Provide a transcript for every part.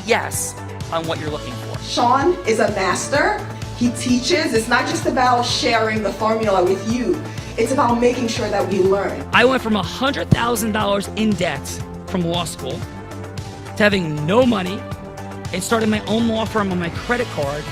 yes on what you're looking for. Sean is a master. He teaches. It's not just about sharing the formula with you. It's about making sure that we learn. I went from $100,000 in debt from law school to having no money and starting my own law firm on my credit card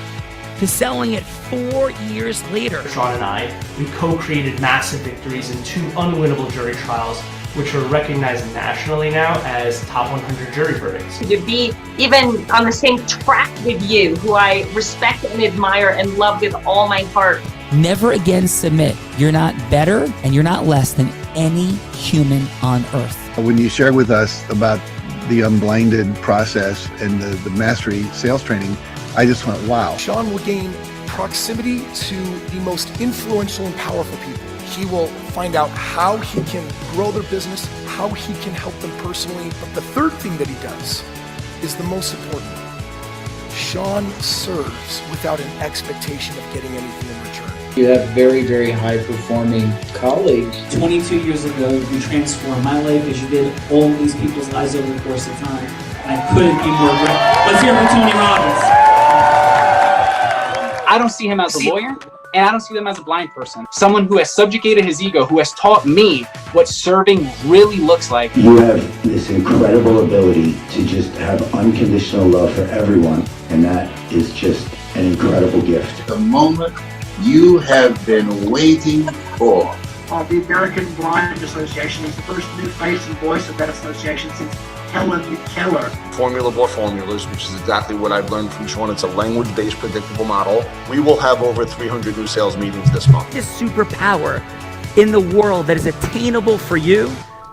to selling it 4 years later. Sean and I, we co-created massive victories in 2 unwinnable jury trials, which are recognized nationally now as top 100 jury verdicts. To be even on the same track with you, who I respect and admire and love with all my heart. Never again submit. You're not better and you're not less than any human on earth. When you shared with us about the unblinded process and the mastery sales training, I just went, wow. Sean will gain proximity to the most influential and powerful people. He will find out how he can grow their business, how he can help them personally. But the third thing that he does is the most important. Sean serves without an expectation of getting anything in return. You have very, very high-performing colleagues. 22 years ago, you transformed my life as you did all these people's lives over the course of time. And I couldn't be more grateful. Let's hear from Tony Robbins. I don't see him as a lawyer, and I don't see him as a blind person. Someone who has subjugated his ego, who has taught me what serving really looks like. You have this incredible ability to just have unconditional love for everyone, and that is just an incredible gift. The moment you have been waiting for. The American Blind Association is the first new face and voice of that association since Helen Keller. Formula for formulas, which is exactly what I've learned from Sean. It's a language-based predictable model. We will have over 300 new sales meetings this month. This superpower in the world that is attainable for you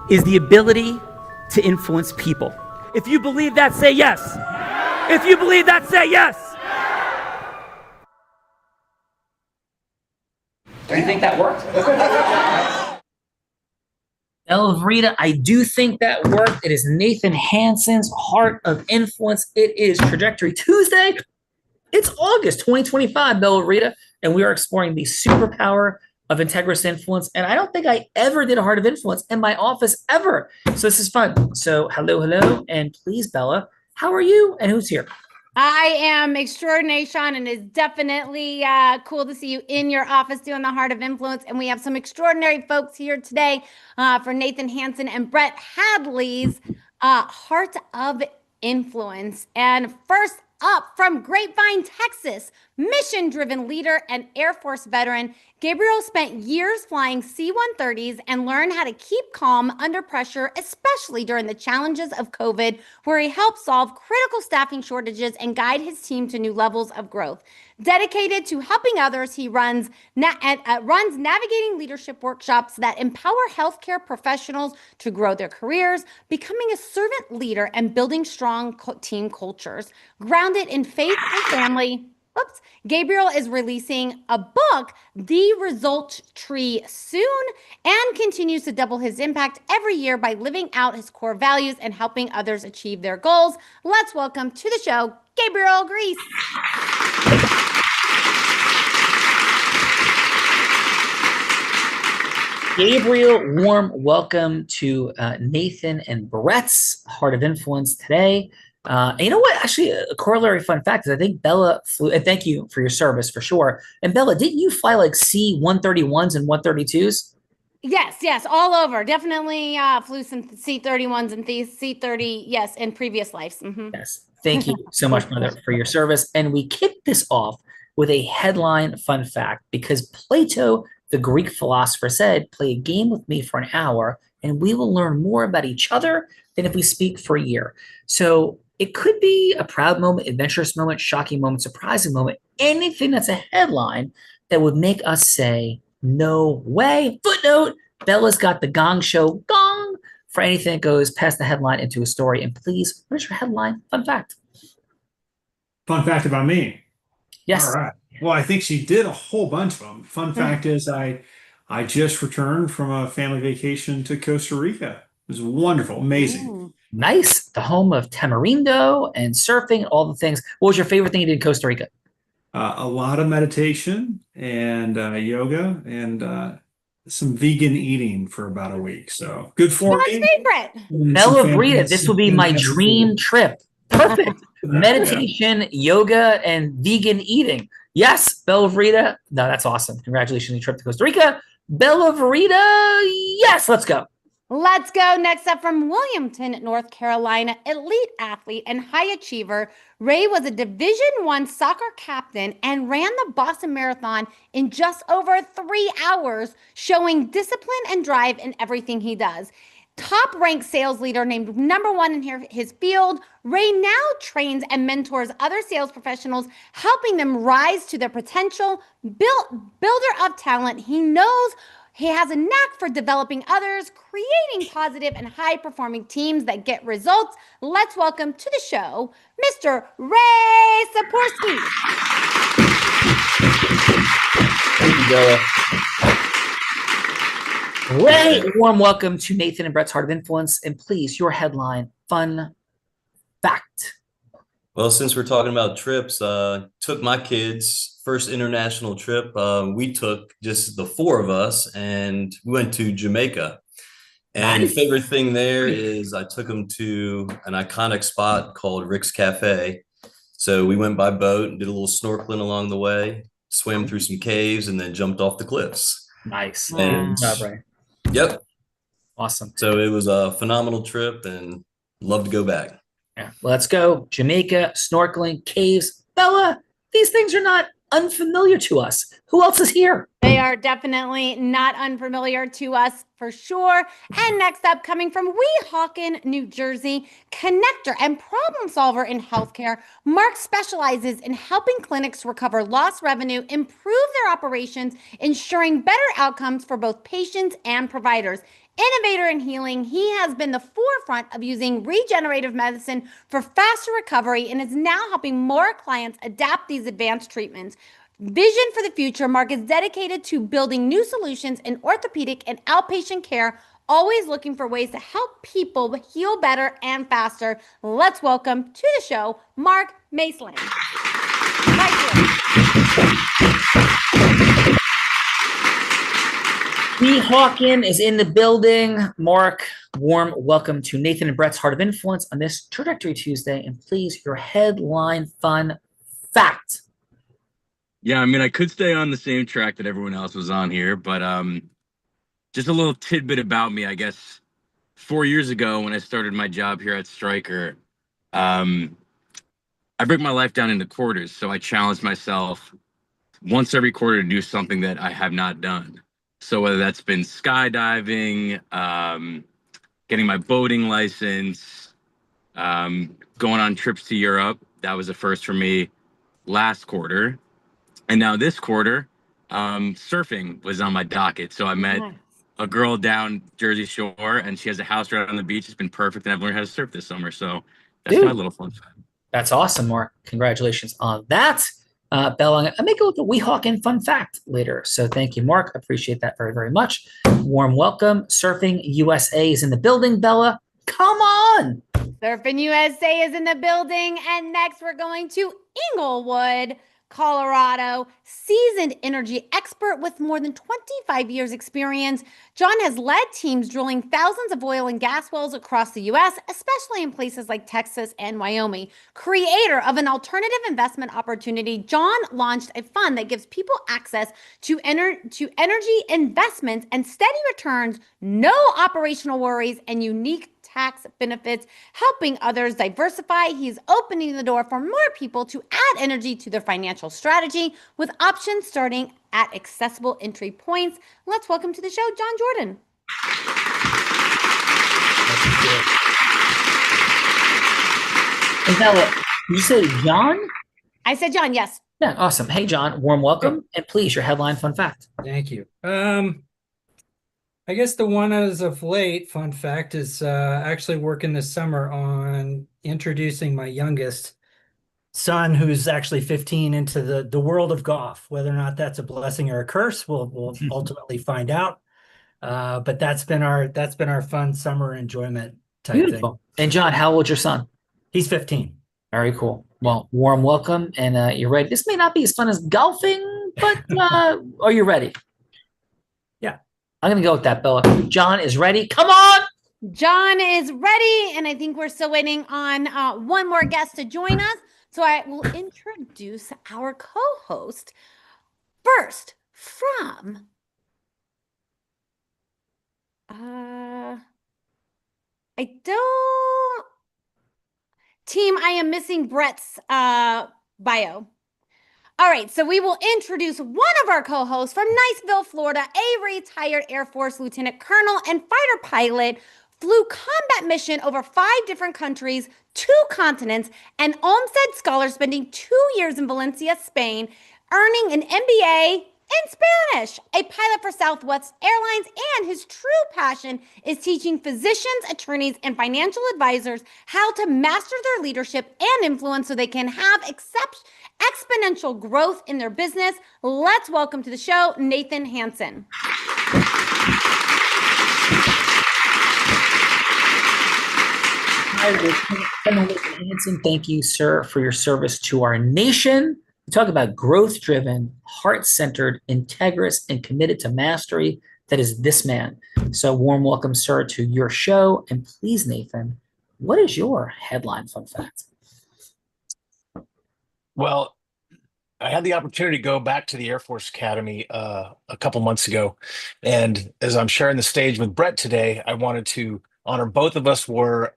is the ability to influence people. If you believe that, say yes. If you believe that, say yes. Do you think that worked? Elvrita, I do think that worked. It is Nathan Hansen's Heart of Influence. It is Trajectory Tuesday. It's August 2025, Elvrita, and we are exploring the superpower of integrous influence. And I don't think I ever did a Heart of Influence in my office ever. So this is fun. So hello, and please, Bella, how are you? And who's here? I am extraordinary, Sean, and it's definitely cool to see you in your office doing the Heart of Influence. And we have some extraordinary folks here today for Nathan Hansen and Brett Hadley's Heart of Influence. And first up from Grapevine, Texas, mission-driven leader and Air Force veteran, Gabriel spent years flying C-130s and learned how to keep calm under pressure, especially during the challenges of COVID, where he helped solve critical staffing shortages and guide his team to new levels of growth. Dedicated to helping others, he runs navigating leadership workshops that empower healthcare professionals to grow their careers, becoming a servant leader, and building strong team cultures. Grounded in faith and family, Gabriel is releasing a book, The Result Tree, soon, and continues to double his impact every year by living out his core values and helping others achieve their goals. Let's welcome to the show, Gabriel Grease. Gabriel, warm welcome to Nathan and Brett's Heart of Influence today. And you know what? Actually, a corollary fun fact is I think Bella flew, and thank you for your service for sure. And Bella, didn't you fly like C-131s and 132s? Yes, all over. Definitely flew some C-31s and C-30, yes, in previous lives. Mm-hmm. Yes, thank you so much, Mother, for your service. And we kicked this off with a headline fun fact because Plato, the Greek philosopher, said, play a game with me for an hour and we will learn more about each other than if we speak for a year. So it could be a proud moment, adventurous moment, shocking moment, surprising moment, anything that's a headline that would make us say, no way. Footnote, Bella's got the Gong Show gong for anything that goes past the headline into a story. And please, what is your headline? Fun fact. Fun fact about me. Yes. All right. Well, I think she did a whole bunch of them. Fun fact is I just returned from a family vacation to Costa Rica. It was wonderful, amazing. Ooh. Nice. The home of tamarindo and surfing, all the things. What was your favorite thing you did in Costa Rica? A lot of meditation and yoga and some vegan eating for about a week. So good for me. My favorite. Bella Brita, this will be my dream trip Perfect. Meditation, yoga, and vegan eating. Yes, Bella Verita. No, that's awesome. Congratulations on your trip to Costa Rica. Bella Verita. Yes, let's go. Let's go. Next up from Williamton, North Carolina, elite athlete and high achiever. Ray was a Division I soccer captain and ran the Boston Marathon in just over 3 hours, showing discipline and drive in everything he does. Top-ranked sales leader named #1 in his field, Ray now trains and mentors other sales professionals, helping them rise to their potential. Builder of talent, he has a knack for developing others, creating positive and high-performing teams that get results. Let's welcome to the show, Mr. Ray Saporsky. Thank you, Bella. Ray, warm welcome to Nathan and Brett's Heart of Influence. And please, your headline, fun fact. Well, since we're talking about trips, took my kids' first international trip. We took just the 4 of us, and we went to Jamaica. And Nice. the favorite thing there is I took them to an iconic spot called Rick's Cafe. So we went by boat and did a little snorkeling along the way, swam through some caves, and then jumped off the cliffs. Nice. And- Good job, Ray. Yep. Awesome. So it was a phenomenal trip and love to go back. Yeah. Let's go. Jamaica, snorkeling, caves. Bella, these things are not unfamiliar to us. Who else is here? They are definitely not unfamiliar to us for sure. And next up, coming from Weehawken, New Jersey, connector and problem solver in healthcare, Mark specializes in helping clinics recover lost revenue, improve their operations, ensuring better outcomes for both patients and providers. Innovator in healing, he has been the forefront of using regenerative medicine for faster recovery and is now helping more clients adapt these advanced treatments. Vision for the future, Mark is dedicated to building new solutions in orthopedic and outpatient care, always looking for ways to help people heal better and faster. Let's welcome to the show, Mark Maceland. Weehawken is in the building. Mark, warm welcome to Nathan and Brett's Heart of Influence on this Trajectory Tuesday. And please, your headline fun fact. Yeah, I mean, I could stay on the same track that everyone else was on here, but just a little tidbit about me, I guess. 4 years ago, when I started my job here at Stryker, I break my life down into quarters. So I challenged myself once every quarter to do something that I have not done. So whether that's been skydiving, getting my boating license, going on trips to Europe, that was a first for me last quarter. And now this quarter, surfing was on my docket. So I met a girl down Jersey Shore, and she has a house right on the beach. It's been perfect, and I've learned how to surf this summer. So that's Dude. my little fun fact. That's awesome, Mark. Congratulations on that. Bella, I may go with the Weehawken fun fact later. So thank you, Mark. Appreciate that very, very much. Warm welcome. Surfing USA is in the building, Bella. Come on. Surfing USA is in the building. And next, we're going to Inglewood, Colorado, seasoned energy expert with more than 25 years experience. John has led teams drilling thousands of oil and gas wells across the U.S., especially in places like Texas and Wyoming. Creator of an alternative investment opportunity, John launched a fund that gives people access to energy investments and steady returns, no operational worries, and unique tax benefits, helping others diversify. He's opening the door for more people to add energy to their financial strategy with options starting at accessible entry points. Let's welcome to the show, John Jordan. Hey, Bella, did you say John? I said John, yes. Yeah, awesome. Hey, John, warm welcome. And please, your headline fun fact. Thank you. I guess the one as of late, fun fact, is actually working this summer on introducing my youngest son, who's actually 15, into the world of golf. Whether or not that's a blessing or a curse, we'll ultimately find out. But that's been our fun summer enjoyment type Beautiful. thing. And John, how old's your son? He's 15. Very cool. Well, warm welcome, and you're ready. This may not be as fun as golfing, but are you ready? Yeah. I'm going to go with that, Bella. John is ready. Come on. John is ready, and I think we're still waiting on one more guest to join us. So I will introduce our co-host first from I am missing Brett's bio. All right, so we will introduce one of our co-hosts from Niceville, Florida, a retired Air Force lieutenant colonel and fighter pilot, flew combat mission over 5 different countries, 2 continents, an Olmsted scholar spending 2 years in Valencia, Spain, earning an MBA in Spanish, a pilot for Southwest Airlines, and his true passion is teaching physicians, attorneys, and financial advisors how to master their leadership and influence so they can have exponential growth in their business. Let's welcome to the show, Nathan Hansen. Hi, Lieutenant Hansen. Thank you, sir, for your service to our nation. We talk about growth-driven, heart-centered, integrous, and committed to mastery. That is this man. So warm welcome, sir, to your show. And please, Nathan, what is your headline fun fact? Well, I had the opportunity to go back to the Air Force Academy a couple months ago. And as I'm sharing the stage with Brett today, I wanted to honor both of us were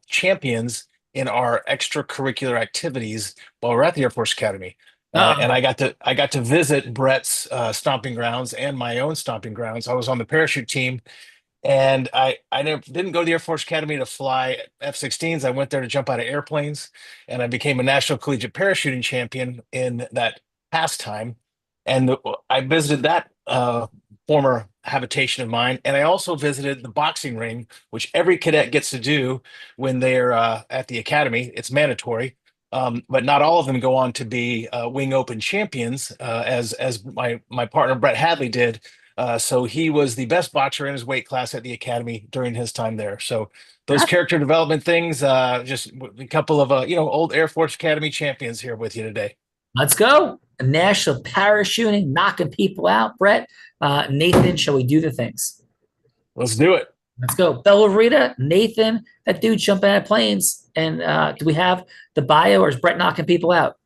champions in our extracurricular activities while we're at the Air Force Academy. And I got to visit Brett's stomping grounds and my own stomping grounds. I was on the parachute team, and I didn't go to the Air Force Academy to fly F-16s. I went there to jump out of airplanes, and I became a national collegiate parachuting champion in that pastime. And I visited that former habitation of mine, and I also visited the boxing ring, which every cadet gets to do when they're at the academy. It's mandatory. But not all of them go on to be Wing Open champions, as my partner Brett Hadley did. So he was the best boxer in his weight class at the academy during his time there. So those character development things, just a couple of old Air Force Academy champions here with you today. Let's go. National parachuting, knocking people out. Brett, Nathan, shall we do the things? Let's do it. Let's go. Bella Rita, Nathan, that dude jumping out of planes. And do we have the bio, or is Brett knocking people out?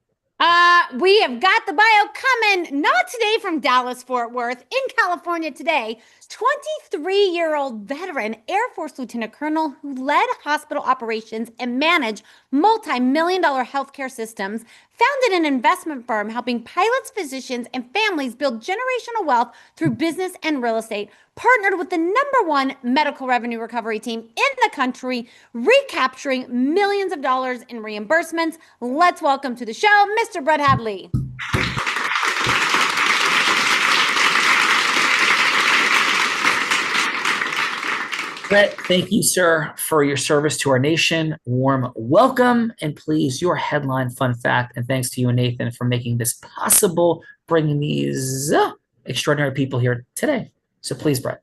We have got the bio coming, not today from Dallas, Fort Worth, in California today. 23-year-old veteran Air Force Lieutenant Colonel who led hospital operations and managed multi-million-dollar healthcare systems, founded an investment firm helping pilots, physicians, and families build generational wealth through business and real estate, partnered with the #1 medical revenue recovery team in the country, recapturing millions of dollars in reimbursements. Let's welcome to the show, Mr. Brett Hadley. Brett, thank you, sir, for your service to our nation. Warm welcome, and please, your headline fun fact. And thanks to you and Nathan for making this possible, bringing these extraordinary people here today. So please, Brett.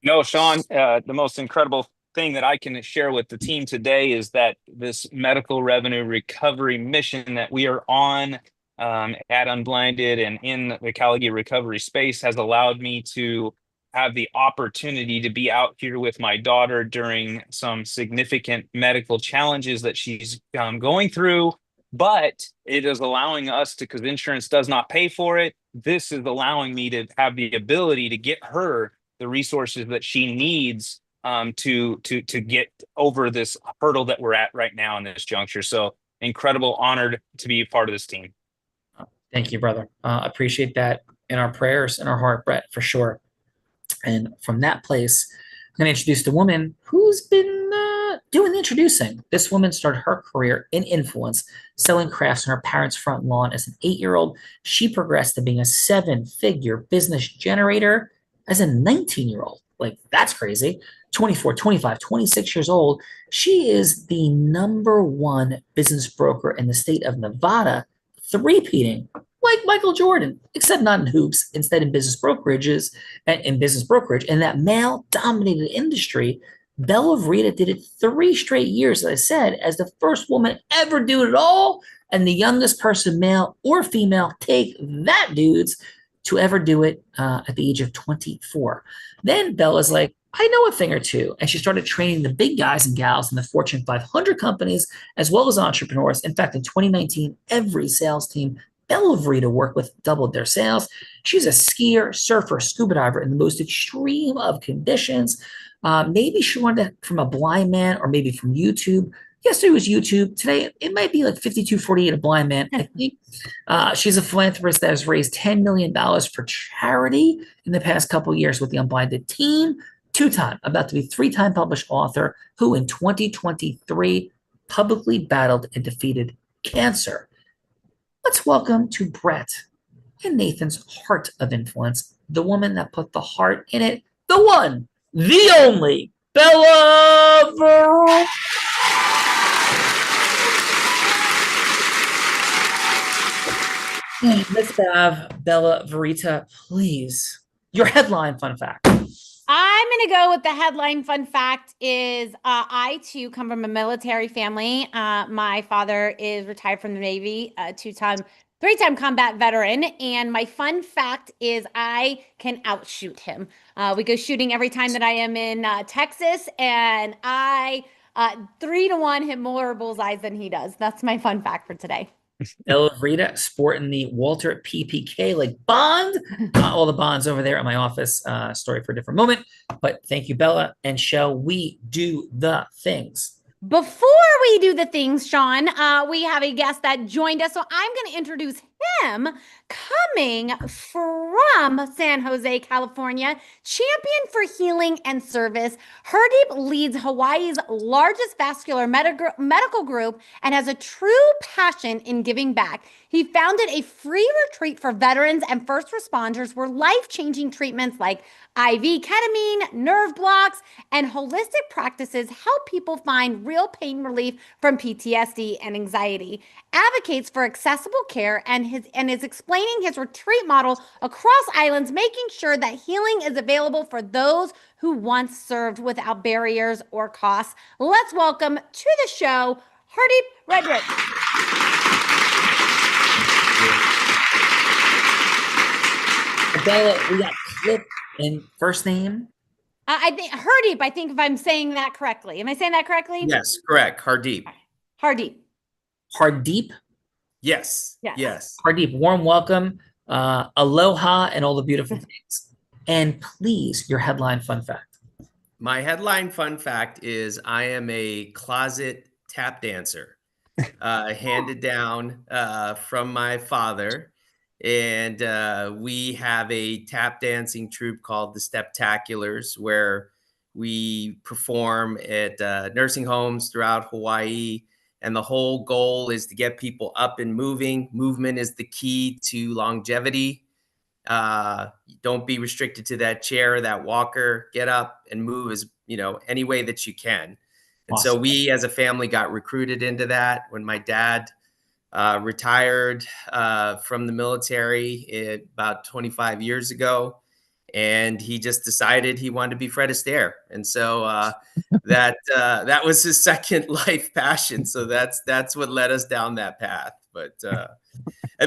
No, Sean, the most incredible thing that I can share with the team today is that this medical revenue recovery mission that we are on at Unblinded and in the Caligie recovery space has allowed me to have the opportunity to be out here with my daughter during some significant medical challenges that she's going through. But it is allowing us to, because insurance does not pay for it, this is allowing me to have the ability to get her the resources that she needs to get over this hurdle that we're at right now in this juncture. So incredible, honored to be a part of this team. Thank you, brother. Appreciate that in our prayers and our heart, Brett, for sure. And from that place, I'm going to introduce the woman who's been doing the introducing. This woman started her career in influence, selling crafts on her parents' front lawn as an 8-year-old. She progressed to being a 7-figure business generator as a 19-year-old. Like, that's crazy. 24, 25, 26 years old. She is the #1 business broker in the state of Nevada, three-peating like Michael Jordan, except not in hoops, instead in business brokerages and in business brokerage. In that male-dominated industry, Bella Rita did it 3 straight years, as I said, as the first woman ever do it all, and the youngest person, male or female, take that, dudes, to ever do it at the age of 24. Then Bella's like, I know a thing or two. And she started training the big guys and gals in the Fortune 500 companies, as well as entrepreneurs. In fact, in 2019, every sales team Bella Verita worked with doubled their sales. She's a skier, surfer, scuba diver in the most extreme of conditions. Maybe she learned it from a blind man or maybe from YouTube. Yesterday was YouTube. Today, it might be like 52-48 a blind man. I think she's a philanthropist that has raised $10 million for charity in the past couple of years with the Unblinded team. Two-time, about to be three-time published author who in 2023 publicly battled and defeated cancer. Let's welcome to Brett and Nathan's Heart of Influence, the woman that put the heart in it, the one, the only, Bella Verita. Let's have Bella Verita, please. Your headline fun fact. I'm going to go with the headline fun fact is I too come from a military family. My father is retired from the Navy, three-time combat veteran. And my fun fact is I can outshoot him. We go shooting every time that I am in Texas, and I 3-to-1 hit more bullseyes than he does. That's my fun fact for today. Bella Verita sporting the Walter PPK like bond. All the bonds over there at my office. Story for a different moment. But thank you, Bella. And shall we do the things? Before we do the things, Sean, we have a guest that joined us. So I'm going to introduce him, coming from San Jose, California, champion for healing and service. Hardeep leads Hawaii's largest vascular medical group and has a true passion in giving back. He founded a free retreat for veterans and first responders where life-changing treatments like IV ketamine, nerve blocks, and holistic practices help people find real pain relief from PTSD and anxiety. Advocates for accessible care and is explaining his retreat model across islands, making sure that healing is available for those who once served without barriers or costs. Let's welcome to the show, Hardeep Redrick. Bella, we got Clip in first name. I think Hardeep. I think if I'm saying that correctly. Am I saying that correctly? Yes, correct. Hardeep. Hardeep. Hardeep. Yes. Yes. Yes. Hardeep, warm welcome. Aloha and all the beautiful things. And please, your headline fun fact. My headline fun fact is I am a closet tap dancer, handed down from my father. And we have a tap dancing troupe called the Steptaculars, where we perform at nursing homes throughout Hawaii. And the whole goal is to get people up and moving. Movement is the key to longevity. Don't be restricted to that chair, that walker. Get up and move as, any way that you can. And Awesome. So we as a family got recruited into that when my dad retired from the military about 25 years ago. And he just decided he wanted to be Fred Astaire. And so that was his second life passion. So that's what led us down that path. But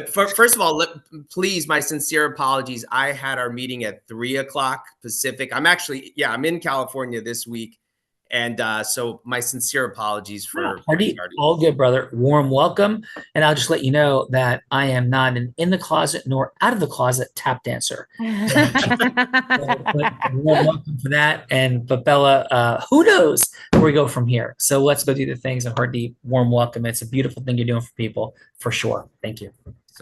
first of all, please, my sincere apologies. I had our meeting at 3:00 Pacific. I'm in California this week. And so my sincere apologies for Hardeep, all good, brother. Warm welcome. And I'll just let you know that I am not an in the closet nor out of the closet tap dancer. But warm welcome for that. But Bella, who knows where we go from here? So let's go do the things. And Hardeep, warm welcome. It's a beautiful thing you're doing for people, for sure. Thank you.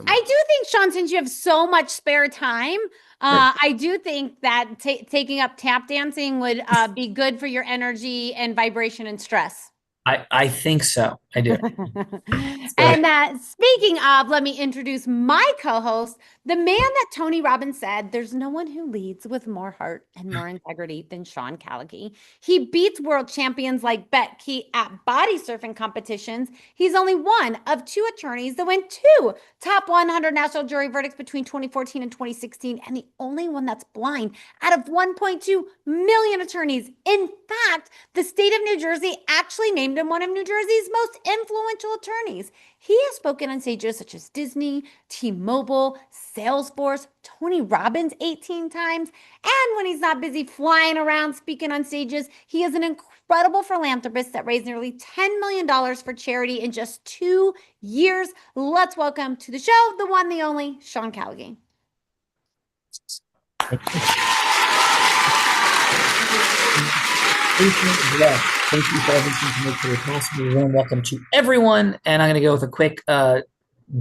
I do think, Sean, since you have so much spare time, I do think that taking up tap dancing would be good for your energy and vibration and stress. I think so. I do. And speaking of, let me introduce my co-host, the man that Tony Robbins said, there's no one who leads with more heart and more integrity than Sean Callagy. He beats world champions like Bet Key at body surfing competitions. He's only one of two attorneys that win 2 top 100 national jury verdicts between 2014 and 2016, and the only one that's blind out of 1.2 million attorneys. In fact, the state of New Jersey actually named him one of New Jersey's most influential attorneys. He has spoken on stages such as Disney, T-Mobile, Salesforce, Tony Robbins 18 times. And when he's not busy flying around speaking on stages, he is an incredible philanthropist that raised nearly $10 million for charity in just 2 years. Let's welcome to the show, the one, the only, Sean Callaghan. Thank you for everything to make today possible. Warm welcome to everyone. And I'm going to go with a quick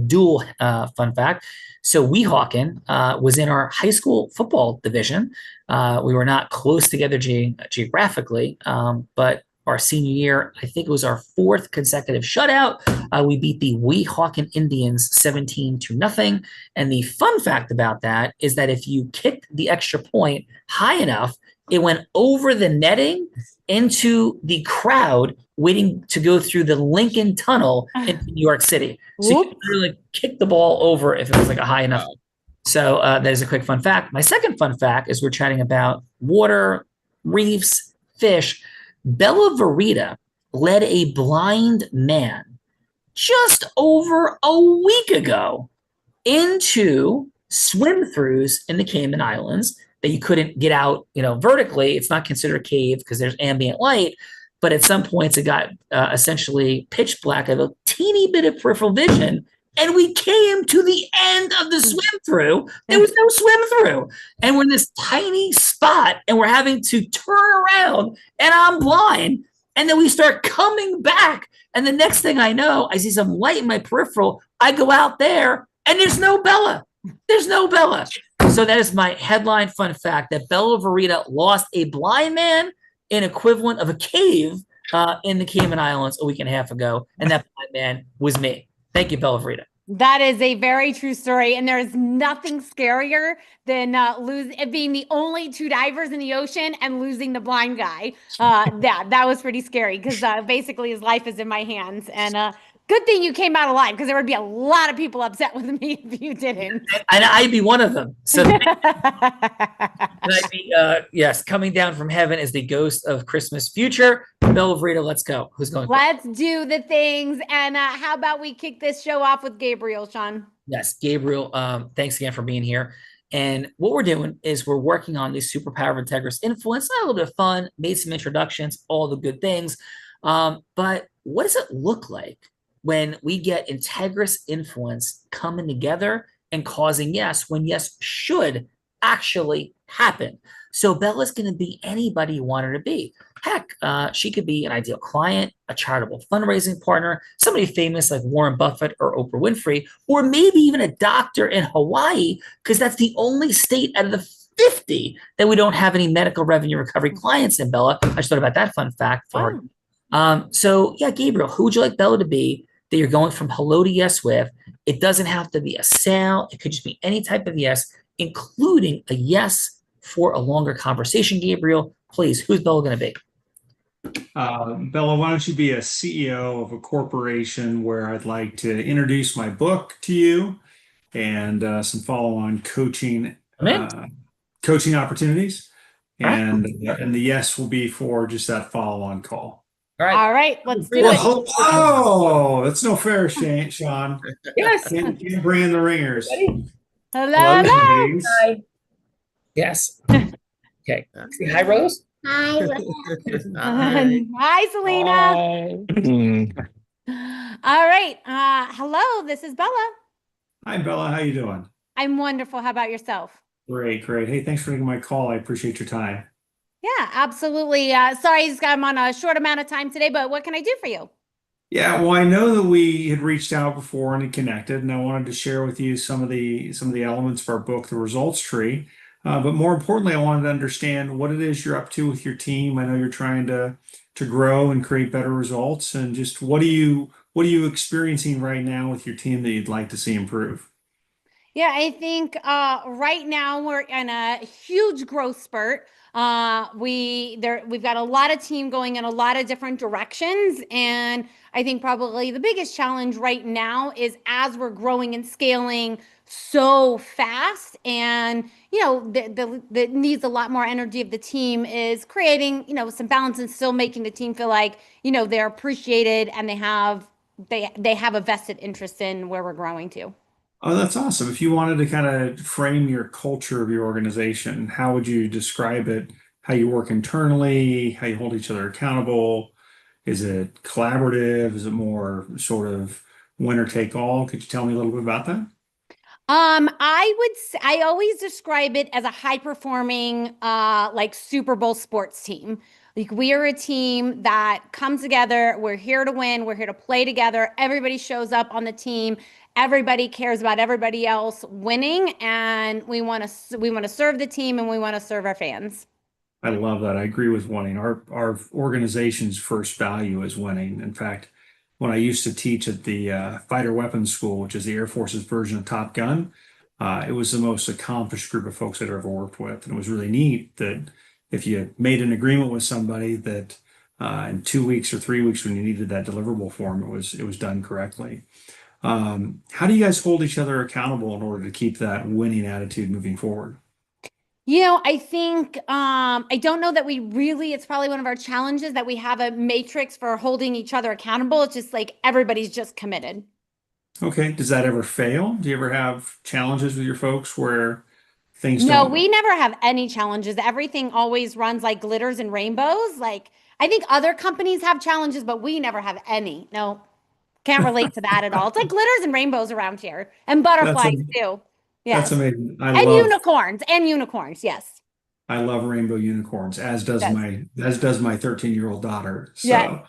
dual fun fact. So Weehawken was in our high school football division. We were not close together geographically, but our senior year, I think it was our 4th consecutive shutout. We beat the Weehawken Indians 17-0. And the fun fact about that is that if you kicked the extra point high enough, it went over the netting into the crowd waiting to go through the Lincoln Tunnel in New York City. So you could really kick the ball over if it was like a high enough. So there's a quick fun fact. My second fun fact is we're chatting about water, reefs, fish. Bella Verita led a blind man just over a week ago into swim-throughs in the Cayman Islands that you couldn't get out, vertically. It's not considered a cave because there's ambient light, but at some points it got essentially pitch black of a teeny bit of peripheral vision, and we came to the end of the swim through. There was no swim through, and we're in this tiny spot, and we're having to turn around, and I'm blind, and then we start coming back, and the next thing I know, I see some light in my peripheral. I go out there, and there's no Bella. There's no Bella. So that is my headline fun fact, that Bella Verita lost a blind man in equivalent of a cave in the Cayman Islands a week and a half ago. And that blind man was me. Thank you, Bella Verita. That is a very true story. And there is nothing scarier than being the only 2 divers in the ocean and losing the blind guy. That was pretty scary because basically his life is in my hands. And good thing you came out alive, because there would be a lot of people upset with me if you didn't. And I'd be one of them. So and I'd be, yes, coming down from heaven as the ghost of Christmas future. Bella Verita, let's go. Who's going? Let's do the things. And how about we kick this show off with Gabriel, Sean? Yes, Gabriel, thanks again for being here. And what we're doing is we're working on this superpower of Integris influence. A little bit of fun, made some introductions, all the good things. But what does it look like when we get Integris influence coming together and causing yes when yes should actually happen? So Bella's going to be anybody you want her to be. Heck, she could be an ideal client, a charitable fundraising partner, somebody famous like Warren Buffett or Oprah Winfrey, or maybe even a doctor in Hawaii, because that's the only state out of the 50 that we don't have any medical revenue recovery clients in, Bella. I just thought about that fun fact for her. So yeah, Gabriel, who would you like Bella to be that you're going from hello to yes with? It doesn't have to be a sale. It could just be any type of yes, including a yes for a longer conversation. Gabriel, please, who's Bella going to be? Bella, why don't you be a CEO of a corporation where I'd like to introduce my book to you and some follow-on coaching opportunities. And the yes will be for just that follow-on call. All right, let's do it. Oh, that's no fair, Sean. Yes. Can't bring in the ringers. Hello. Hi. Yes. Okay. Hi, Rose. Hi. Hi, Selena. All right. Hello, this is Bella. Hi, Bella. How you doing? I'm wonderful. How about yourself? Great. Hey, thanks for taking my call. I appreciate your time. Yeah, absolutely. Sorry, I'm on a short amount of time today, but what can I do for you? Yeah, well, I know that we had reached out before and had connected, and I wanted to share with you some of the elements of our book, The Results Tree. But more importantly, I wanted to understand what it is you're up to with your team. I know you're trying to grow and create better results, and just what are you experiencing right now with your team that you'd like to see improve? Yeah, I think right now we're in a huge growth spurt. We've got a lot of team going in a lot of different directions, and I think probably the biggest challenge right now is as we're growing and scaling so fast, and that needs a lot more energy of the team, is creating some balance and still making the team feel like they're appreciated and they have they have a vested interest in where we're growing to. Oh, that's awesome. If you wanted to kind of frame your culture of your organization, how would you describe it? How you work internally, how you hold each other accountable? Is it collaborative? Is it more sort of winner take all? Could you tell me a little bit about that? I always describe it as a high performing, like Super Bowl sports team. Like we are a team that comes together. We're here to win. We're here to play together. Everybody shows up on the team. Everybody cares about everybody else winning, and we want to serve the team and we want to serve our fans. I love that. I agree with winning. Our organization's first value is winning. In fact, when I used to teach at the Fighter Weapons School, which is the Air Force's version of Top Gun, it was the most accomplished group of folks I'd ever worked with. And it was really neat that if you made an agreement with somebody that in 2 weeks or 3 weeks when you needed that deliverable form, it was done correctly. How do you guys hold each other accountable in order to keep that winning attitude moving forward? I think I don't know that it's probably one of our challenges that we have a matrix for holding each other accountable. It's just like everybody's just committed. Okay. Does that ever fail? Do you ever have challenges with your folks where things No, don't? we never have any challenges. Everything always runs like glitters and rainbows. Like I think other companies have challenges, but we never have any. No, can't relate to that at all. It's like glitters and rainbows around here and butterflies too. That's Yes. amazing. And unicorns. Yes. I love rainbow unicorns, as does Yes. my 13-year-old daughter. Yes.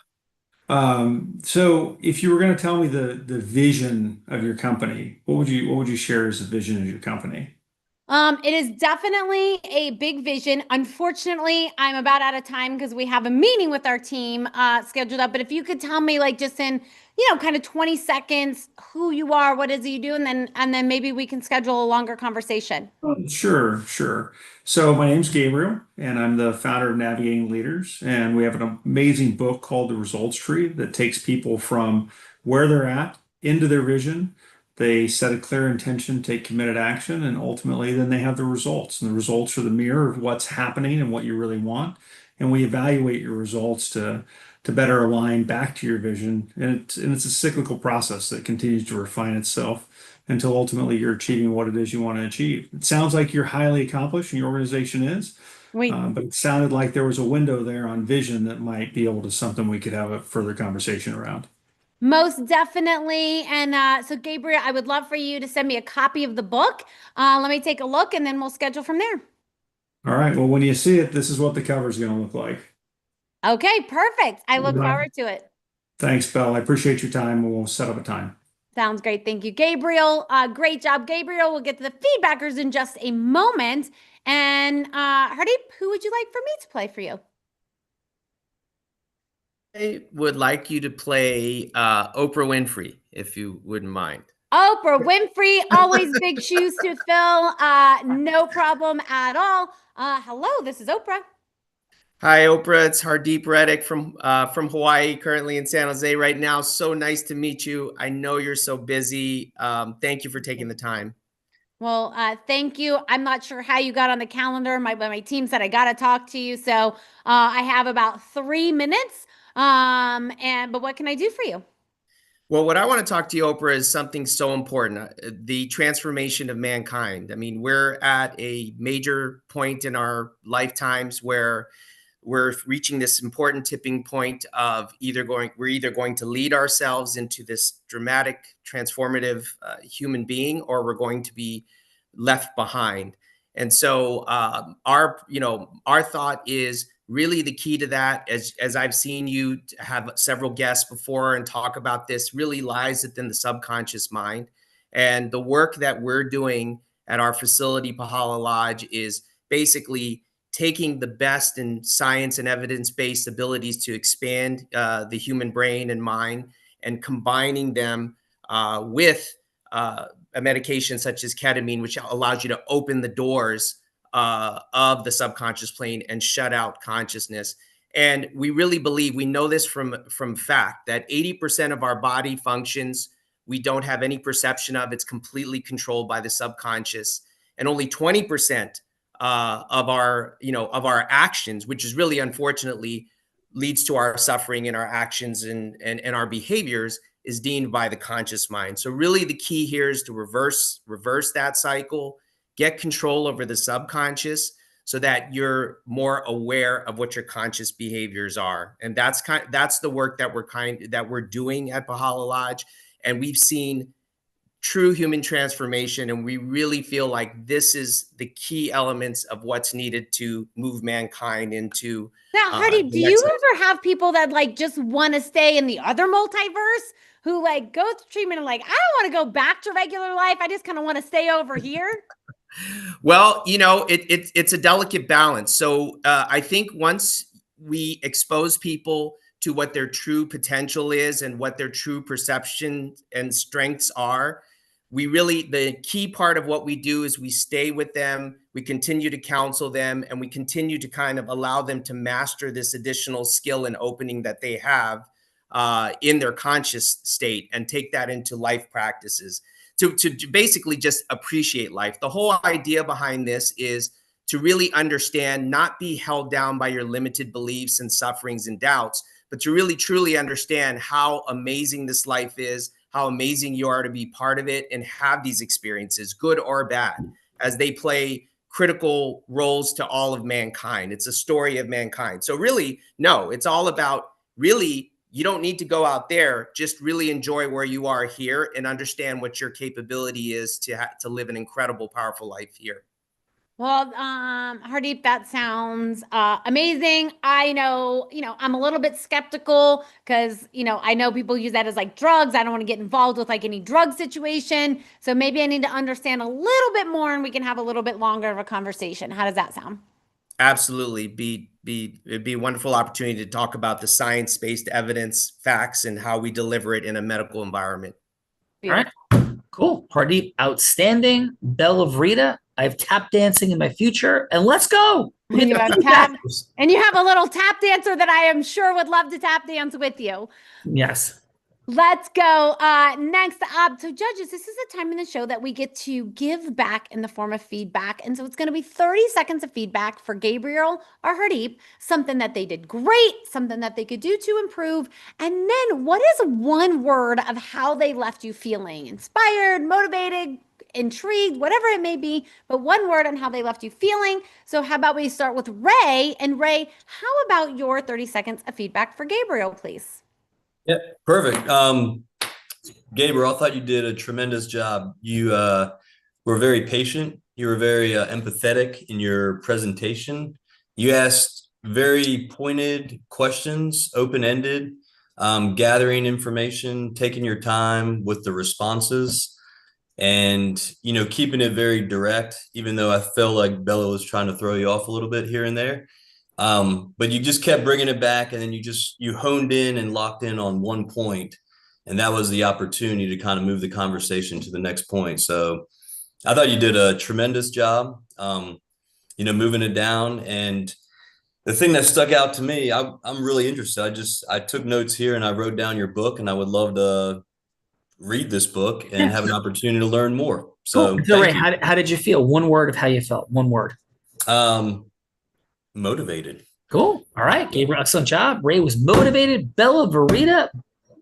So if you were going to tell me the vision of your company, what would you share as the vision of your company? It is definitely a big vision. Unfortunately, I'm about out of time because we have a meeting with our team scheduled up. But if you could tell me, like, just in kind of 20 seconds, who you are, what is it you do, and then maybe we can schedule a longer conversation. Sure. So my name's Gabriel, and I'm the founder of Navigating Leaders, and we have an amazing book called The Results Tree that takes people from where they're at into their vision. They set a clear intention, take committed action, and ultimately then they have the results. And the results are the mirror of what's happening and what you really want. And we evaluate your results to better align back to your vision. And it's a cyclical process that continues to refine itself until ultimately you're achieving what it is you want to achieve. It sounds like you're highly accomplished and your organization is, but it sounded like there was a window there on vision that might be able to something we could have a further conversation around. Most definitely. And so, Gabriel, I would love for you to send me a copy of the book. Let me take a look and then we'll schedule from there. All right. Well, when you see it, this is what the cover is going to look like. Okay, perfect. I look Right. forward to it. Thanks, Belle. I appreciate your time. We'll set up a time. Sounds great. Thank you, Gabriel. Great job, Gabriel. We'll get to the feedbackers in just a moment. And Hardeep, who would you like for me to play for you? I would like you to play Oprah Winfrey, if you wouldn't mind. Oprah Winfrey, always big shoes to fill. No problem at all. Hello, this is Oprah. Hi, Oprah. It's Hardeep Reddick from Hawaii, currently in San Jose right now. So nice to meet you. I know you're so busy. Thank you for taking the time. Well, thank you. I'm not sure how you got on the calendar. My team said I got to talk to you. So I have about 3 minutes. But what can I do for you? Well, what I want to talk to you, Oprah, is something so important, the transformation of mankind. I mean, we're at a major point in our lifetimes where we're reaching this important tipping point of we're either going to lead ourselves into this dramatic, transformative human being, or we're going to be left behind. And so our thought is really the key to that, as I've seen you have several guests before and talk about this, really lies within the subconscious mind. And the work that we're doing at our facility, Pahala Lodge, is basically taking the best in science and evidence-based abilities to expand the human brain and mind and combining them with a medication such as ketamine, which allows you to open the doors of the subconscious plane and shut out consciousness. And we really believe, we know this from fact, that 80% of our body functions we don't have any perception of. It's completely controlled by the subconscious. And only 20% of our actions, which is really unfortunately leads to our suffering and our actions and our behaviors, is deemed by the conscious mind. So really the key here is to reverse that cycle, get control over the subconscious so that you're more aware of what your conscious behaviors are. And that's the work that we're doing at Pahala Lodge. And we've seen true human transformation. And we really feel like this is the key elements of what's needed to move mankind into. Now, Hardeep, do you ever have people that like just want to stay in the other multiverse who like go through treatment and like, I don't want to go back to regular life. I just kind of want to stay over here? Well, it's a delicate balance. So I think once we expose people to what their true potential is and what their true perception and strengths are, the key part of what we do is we stay with them, we continue to counsel them, and we continue to kind of allow them to master this additional skill and opening that they have in their conscious state and take that into life practices. To basically just appreciate life. The whole idea behind this is to really understand, not be held down by your limited beliefs and sufferings and doubts, but to really truly understand how amazing this life is, how amazing you are to be part of it and have these experiences, good or bad, as they play critical roles to all of mankind. It's a story of mankind. So really, no, it's all about really, you don't need to go out there. Just really enjoy where you are here and understand what your capability is to live an incredible, powerful life here. Well, Hardeep, that sounds amazing. I know, I'm a little bit skeptical because, I know people use that as like drugs. I don't want to get involved with like any drug situation. So maybe I need to understand a little bit more and we can have a little bit longer of a conversation. How does that sound? Absolutely. It'd be a wonderful opportunity to talk about the science-based evidence, facts, and how we deliver it in a medical environment. All right. Cool. Hardeep, outstanding. Bell of Rita, I have tap dancing in my future, and let's go. And you have a little tap dancer that I am sure would love to tap dance with you. Yes. Let's go. Next up, so judges, this is a time in the show that we get to give back in the form of feedback. And so it's going to be 30 seconds of feedback for Gabriel or Hardeep, something that they did great, something that they could do to improve. And then what is one word of how they left you feeling inspired, motivated, intrigued, whatever it may be, but one word on how they left you feeling. So how about we start with Ray? And Ray, how about your 30 seconds of feedback for Gabriel, please? Yeah, perfect. Gabriel, I thought you did a tremendous job. You were very patient. You were very empathetic in your presentation. You asked very pointed questions, open-ended, gathering information, taking your time with the responses, and keeping it very direct, even though I felt like Bella was trying to throw you off a little bit here and there. But you just kept bringing it back, and then you honed in and locked in on one point, and that was the opportunity to kind of move the conversation to the next point. So I thought you did a tremendous job, moving it down. And the thing that stuck out to me, I'm really interested. I took notes here and I wrote down your book, and I would love to read this book and have an opportunity to learn more. So, cool. So Ray, how did you feel? One word of how you felt. One word. Motivated. Cool. All right, Gabriel, excellent job. Ray was motivated. Bella Verita,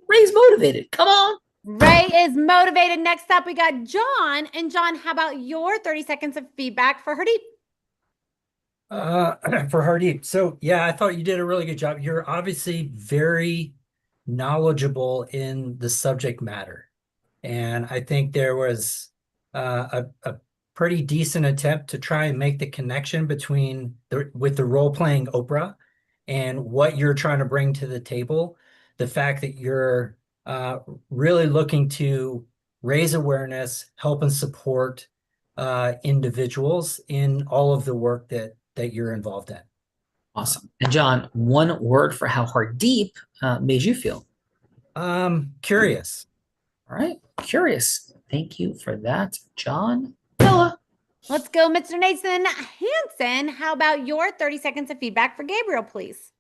Ray's motivated. Come on. Ray is motivated. Next up, we got John. And John, how about your 30 seconds of feedback for Hardeep? For Hardeep. So yeah, I thought you did a really good job. You're obviously very knowledgeable in the subject matter. And I think there was a pretty decent attempt to try and make the connection between with the role-playing Oprah and what you're trying to bring to the table. The fact that you're really looking to raise awareness, help and support individuals in all of the work that you're involved in. Awesome. And John, one word for how Hardeep made you feel. Curious. All right. Curious. Thank you for that, John. Bella. Let's go, Mr. Nathan Hansen. How about your 30 seconds of feedback for Gabriel, please?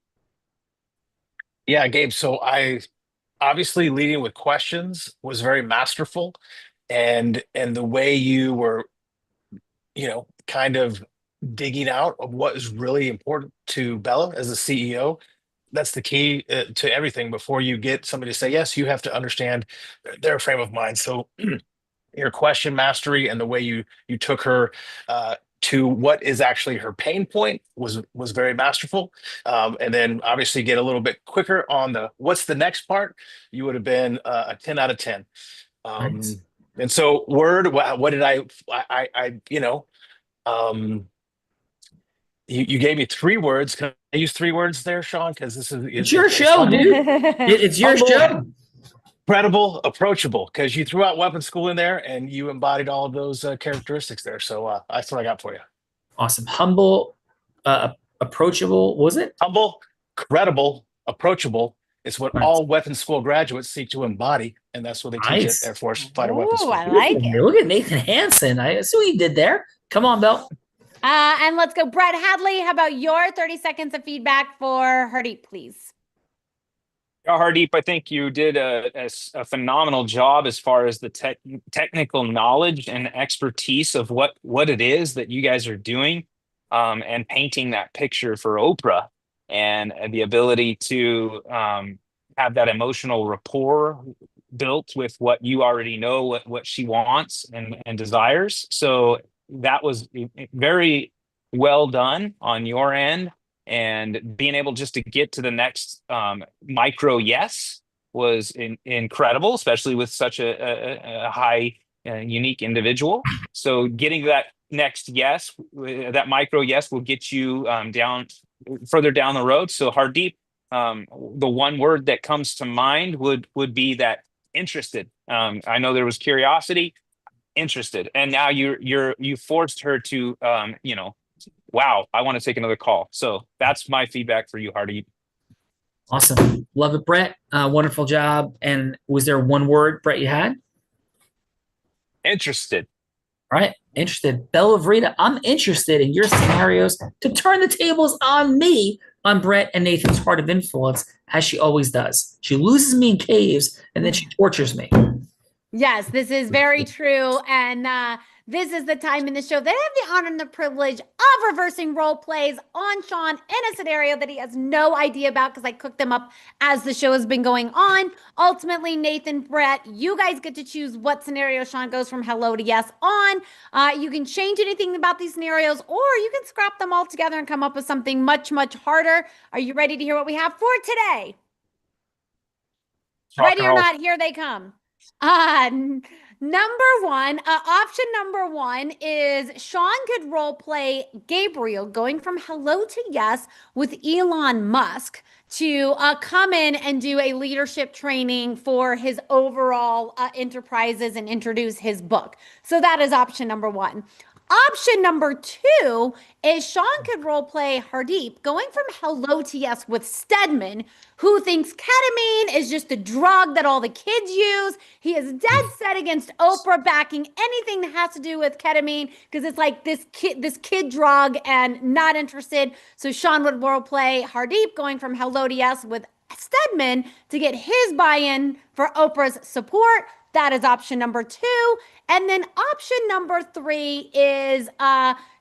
Yeah, Gabe. So I obviously leading with questions was very masterful, and the way you were, kind of digging out of what is really important to Bella as a CEO that's the key to everything. Before you get somebody to say yes, you have to understand their frame of mind. So your question mastery and the way you took her to what is actually her pain point was very masterful. And then obviously get a little bit quicker on the what's the next part. You would have been a 10 out of 10. Nice. And so word, what did I you gave me 3 words. Can I use 3 words there, Sean? Because It's your show, dude. It's your Humble, show. credible, approachable. Because you threw out weapon school in there, and you embodied all of those characteristics there. So that's what I got for you. Awesome. Humble, approachable. Was it? Humble, credible, approachable. It's what all weapons school graduates seek to embody, and that's what they teach Nice. at Air Force Fighter Weapons School. I like it. Look at Nathan Hansen. I see what you did there. Come on, Bill. And let's go. Brett Hadley, how about your 30 seconds of feedback for Hardeep, please? Hardeep, I think you did a phenomenal job as far as the technical knowledge and expertise of what it is that you guys are doing, and painting that picture for Oprah, and the ability to have that emotional rapport built with what you already know, what she wants and desires. So that was very well done on your end. And being able just to get to the next micro yes was incredible, especially with such a high unique individual. So getting that next yes, that micro yes, will get you further down the road. So Hardeep, the one word that comes to mind would be that interested. I know there was curiosity, interested, and now you forced her to wow, I want to take another call. So that's my feedback for you, Hardeep. Awesome. Love it, Brett. Wonderful job. And was there one word, Brett, you had? Interested. All right. Interested. Bella Vrita, I'm interested in your scenarios to turn the tables on me on Brett and Nathan's Heart of Influence, as she always does. She loses me in caves, and then she tortures me. Yes, this is very true. And this is the time in the show that I have the honor and the privilege of reversing role plays on Sean in a scenario that he has no idea about, because I cooked them up as the show has been going on. Ultimately, Nathan, Brett, you guys get to choose what scenario Sean goes from hello to yes on. You can change anything about these scenarios, or you can scrap them all together and come up with something much, much harder. Are you ready to hear what we have for today? Ready or not, here they come. Option number one is Sean could role play Gabriel going from hello to yes with Elon Musk to come in and do a leadership training for his overall enterprises and introduce his book. So that is option number one. Option number two is Sean could role play Hardeep going from hello to yes with Stedman, who thinks ketamine is just a drug that all the kids use. He is dead set against Oprah backing anything that has to do with ketamine, because it's like this kid drug, and not interested. So Sean would role play Hardeep going from hello to yes with Stedman to get his buy-in for Oprah's support. That is option number two. And then option number three is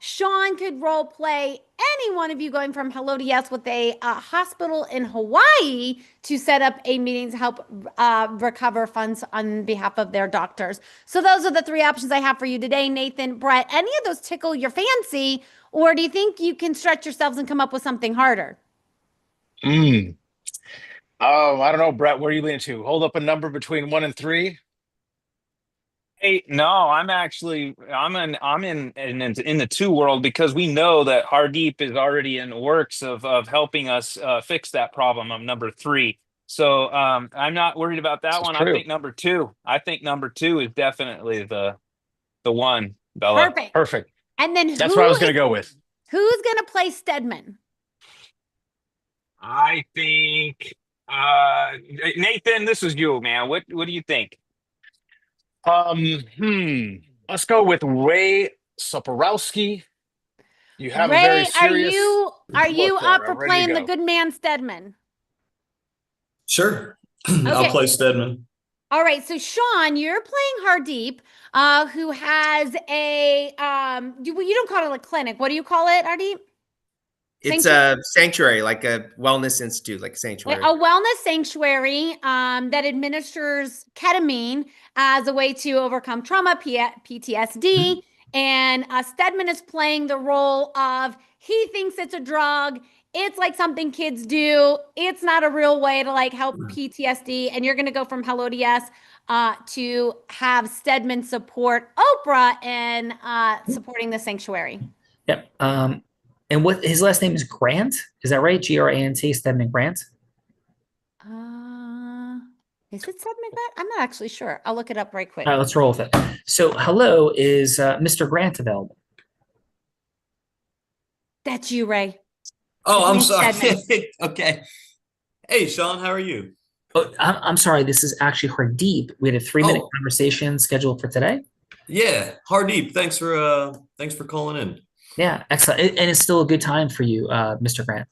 Sean could role play any one of you going from hello to yes with a hospital in Hawaii to set up a meeting to help recover funds on behalf of their doctors. So those are the 3 options I have for you today, Nathan, Brett. Any of those tickle your fancy, or do you think you can stretch yourselves and come up with something harder? I don't know, Brett. Where are you leaning to? Hold up a number between 1 and 3. Hey, no, I'm in the 2 world, because we know that Hardeep is already in the works of helping us fix that problem of number 3. So I'm not worried about that one. True. I think number two is definitely the one, Bella. Perfect. And then That's what I was going to go with. Who's going to play Stedman? I think Nathan, this is you, man. What do you think? Let's go with Ray Soporowski. You have Ray, a very serious. are you look up there. for I'm ready to playing the go. good man Stedman? Sure. Okay. I'll play Stedman. All right, so Sean, you're playing Hardeep, who has a you don't call it a clinic. What do you call it, Hardeep? It's a sanctuary, like a wellness institute, like a sanctuary. A wellness sanctuary that administers ketamine as a way to overcome trauma, PTSD. And Stedman is playing the role of, he thinks it's a drug. It's like something kids do. It's not a real way to like help PTSD. And you're going to go from Hello to Yes to have Stedman support Oprah in supporting the sanctuary. Yep. And what his last name is Grant? Is that right? Grant, Stedman Grant? Is it Stedman Grant? I'm not actually sure. I'll look it up right quick. All right, let's roll with it. So, hello, is Mr. Grant available? That's you, Ray. Oh, I'm His name's sorry. Stedman. Okay. Hey, Sean, how are you? Oh, I'm sorry. This is actually Hardeep. We had a 3-minute Oh. conversation scheduled for today. Yeah, Hardeep, thanks for calling in. Yeah, excellent. And it's still a good time for you, Mr. Grant.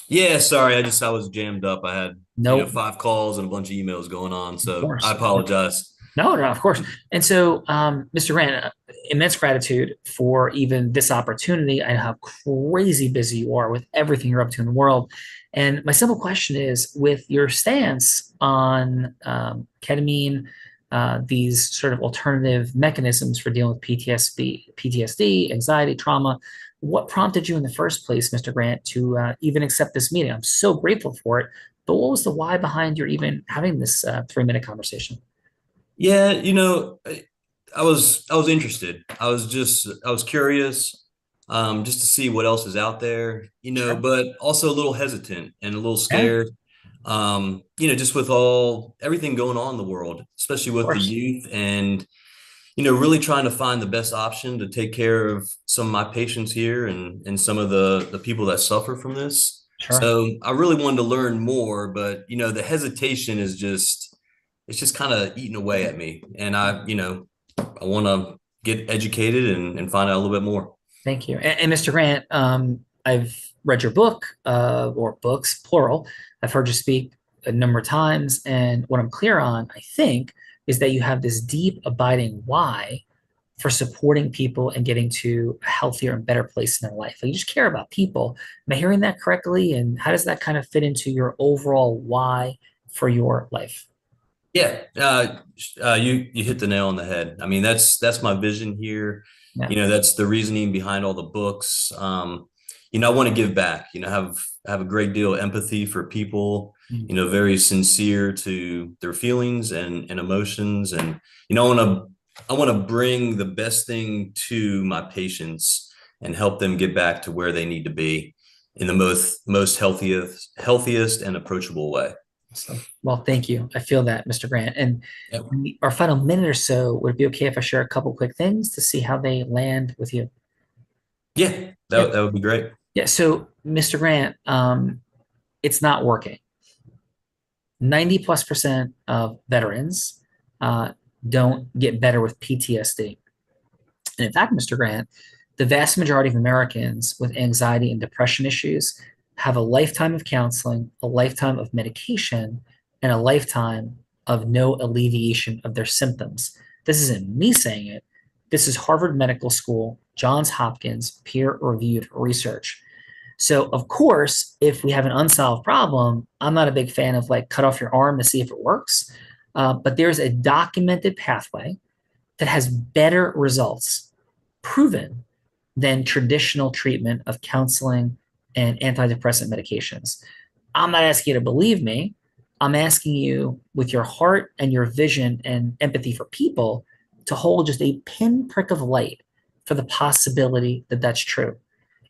Yeah, sorry, I was jammed up. I had Nope. 5 calls and a bunch of emails going on, so course. I apologize. No, of course. And so, Mr. Grant, immense gratitude for even this opportunity. I know how crazy busy you are with everything you're up to in the world. And my simple question is, with your stance on ketamine, these sort of alternative mechanisms for dealing with PTSD, anxiety, trauma, what prompted you in the first place, Mr. Grant, to even accept this meeting? I'm so grateful for it. But what was the why behind your even having this 3-minute conversation? Yeah, I was interested. I was curious, just to see what else is out there, but also a little hesitant and a little scared. Just with everything going on in the world, especially with the youth, and really trying to find the best option to take care of some of my patients here and some of the people that suffer from this. Sure. So I really wanted to learn more, but the hesitation is just kind of eating away at me, and I want to get educated and find out a little bit more. Thank you. And Mr. Grant, I've read your book, or books, plural. I've heard you speak a number of times. And what I'm clear on, I think, is that you have this deep, abiding why for supporting people and getting to a healthier and better place in their life. Like, you just care about people. Am I hearing that correctly? And how does that kind of fit into your overall why for your life? Yeah, you hit the nail on the head. I mean, that's my vision here. Yeah. That's the reasoning behind all the books. I want to give back. Have a great deal of empathy for people. Very sincere to their feelings and emotions, and I want to bring the best thing to my patients and help them get back to where they need to be in the most healthiest and approachable way. So, well, thank you. I feel that, Mr. Grant. And our final minute or so, would it be okay if I share a couple quick things to see how they land with you? Yeah, that would be great. Yeah. So, Mr. Grant, it's not working. 90+% of veterans don't get better with PTSD. And in fact, Mr. Grant, the vast majority of Americans with anxiety and depression issues have a lifetime of counseling, a lifetime of medication, and a lifetime of no alleviation of their symptoms. This isn't me saying it. This is Harvard Medical School, Johns Hopkins, peer-reviewed research. So, of course, if we have an unsolved problem, I'm not a big fan of cut off your arm to see if it works. But there's a documented pathway that has better results, proven, than traditional treatment of counseling and antidepressant medications. I'm not asking you to believe me. I'm asking you, with your heart and your vision and empathy for people, to hold just a pinprick of light for the possibility that that's true.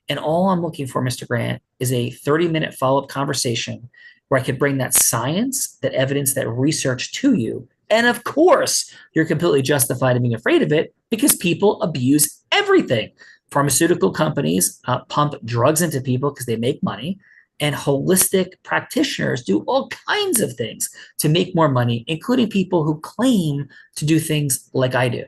And all I'm looking for, Mr. Grant, is a 30-minute follow-up conversation where I could bring that science, that evidence, that research to you. And of course, you're completely justified in being afraid of it because people abuse everything. Pharmaceutical companies pump drugs into people because they make money, and holistic practitioners do all kinds of things to make more money, including people who claim to do things like I do.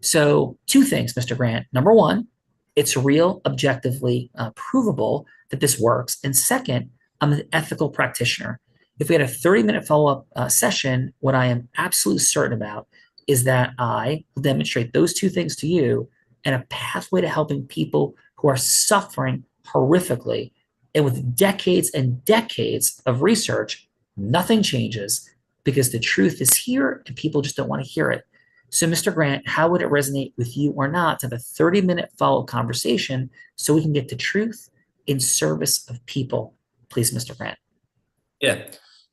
So 2 things, Mr. Grant. Number 1, it's real, objectively provable that this works. And second, I'm an ethical practitioner. If we had a 30-minute follow-up session, what I am absolutely certain about is that I will demonstrate those 2 things to you, and a pathway to helping people who are suffering horrifically And with decades and decades of research, nothing changes because the truth is here and people just don't want to hear it. So, Mr. Grant, how would it resonate with you or not to have a 30-minute follow-up conversation so we can get the truth in service of people? Please, Mr. Grant. Yeah.